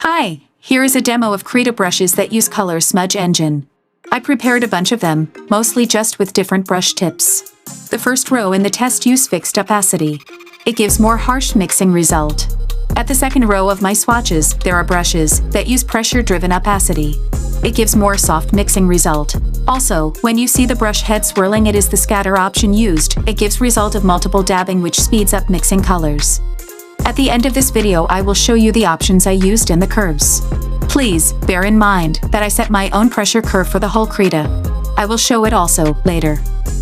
Hi, here is a demo of Krita brushes that use Color Smudge Engine. I prepared a bunch of them, mostly just with different brush tips. The first row in the test use fixed opacity. It gives more harsh mixing result. At the second row of my swatches, there are brushes that use pressure-driven opacity. It gives more soft mixing result. Also, when you see the brush head swirling, it is the scatter option used. It gives result of multiple dabbing which speeds up mixing colors. At the end of this video I will show you the options I used and the curves. Please, bear in mind that I set my own pressure curve for the whole Krita. I will show it also, later.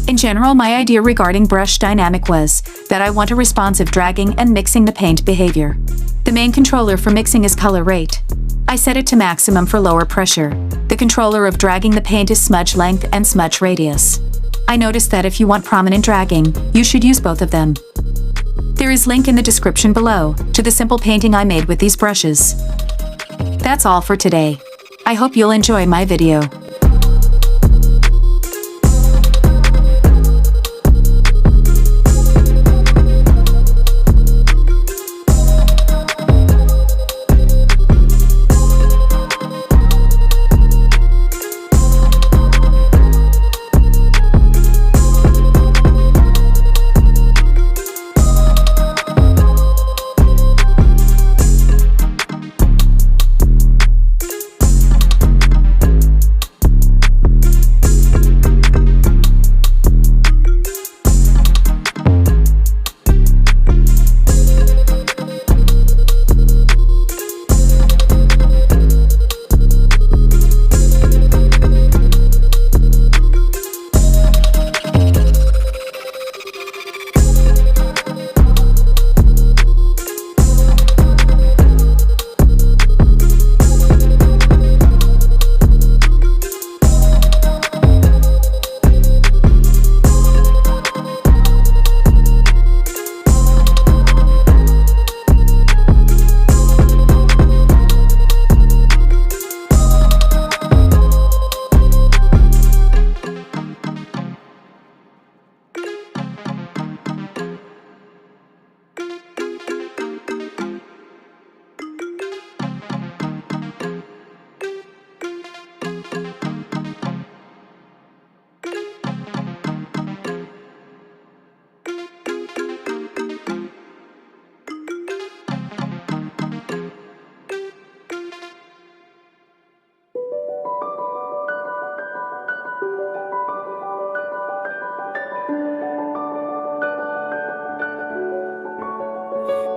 In general, my idea regarding brush dynamic was that I want a responsive dragging and mixing the paint behavior. The main controller for mixing is color rate. I set it to maximum for lower pressure. The controller of dragging the paint is smudge length and smudge radius. I noticed that if you want prominent dragging, you should use both of them. There is link in the description below to the simple painting I made with these brushes. That's all for today. I hope you'll enjoy my video.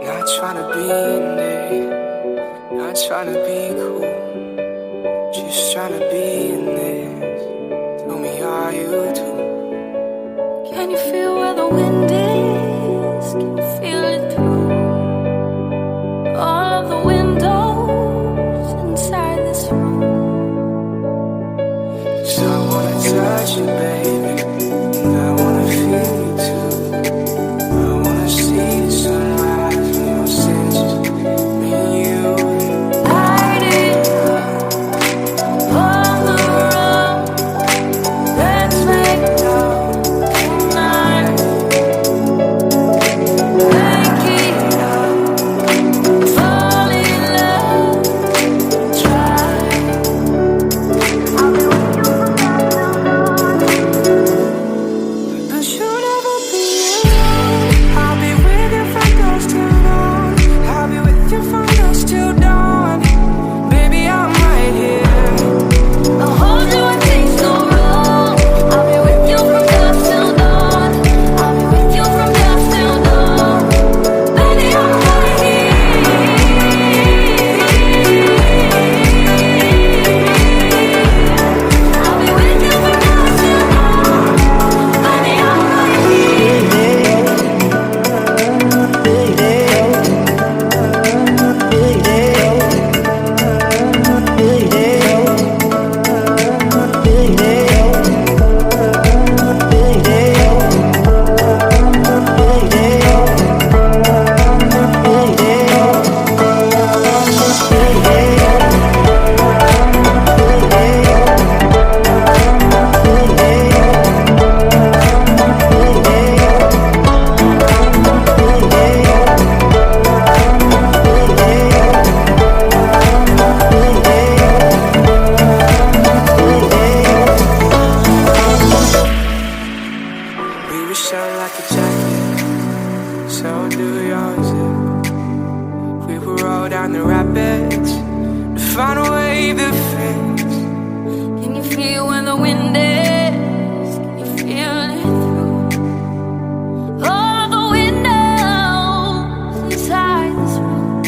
Not trying to be in it, not trying to be cool, just trying to be in this. Tell me, are you too? Can you feel where the wind is? Can you feel it through all of the windows inside this room? 'Cause I wanna touch you, baby, and I wanna feel you too. I wanna see the sunrise from your senses, me and you. Light it up on the road. Let's make love tonight. around the rapids to find a wave that fits. Can you feel where the wind is? Can you feel it through all the windows inside this room?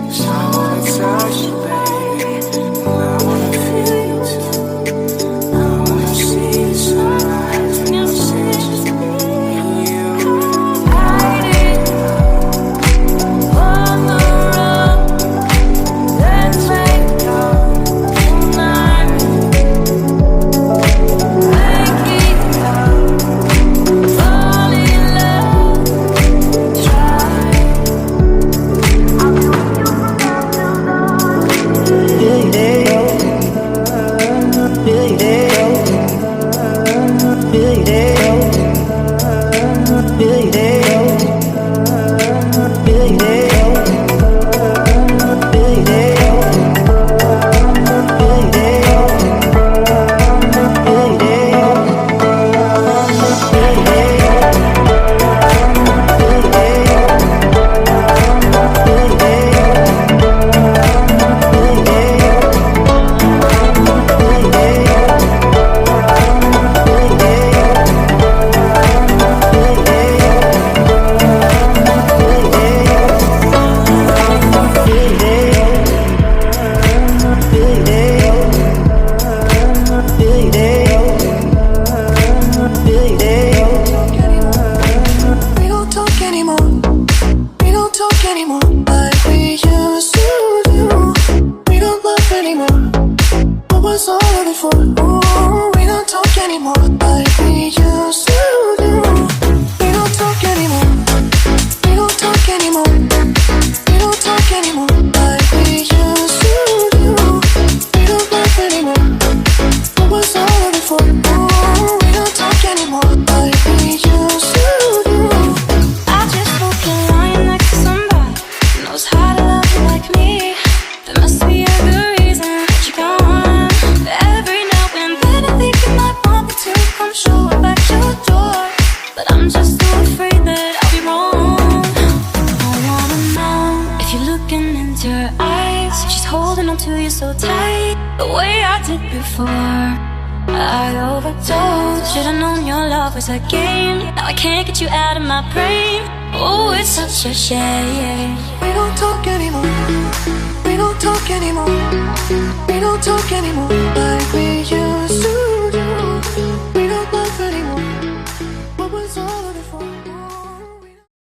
'Cause I wanna touch you, baby, and I wanna feel you too. I wanna see the sunrise and I'll see just me and you. Hiding on the road, let's make love tonight. Making love, fall in love, try. I'll be with you from now till we don't talk anymore. We don't talk anymore like we used to do. We don't love anymore. What was all of it for? Ooh, we don't talk anymore like we used to do. We don't talk anymore. We don't talk anymore. We don't talk anymore like we used to do. We don't love anymore. What was all of it for? Ooh, we don't talk anymore like we used to do. I just hope you're lying next to somebody who knows how to love you like me. There must be a good reason that you're gone. Every now and then I think you might want me to come show up at your door, but I'm just too afraid that I'll be wrong. I wanna know if you're looking into her eyes, if she's holding on to you so tight, the way I did before. I overdosed. Should've known your love was a game. Now I can't get you out of my brain. Oh, it's such a shame. We don't talk anymore. We don't talk anymore. We don't talk anymore like we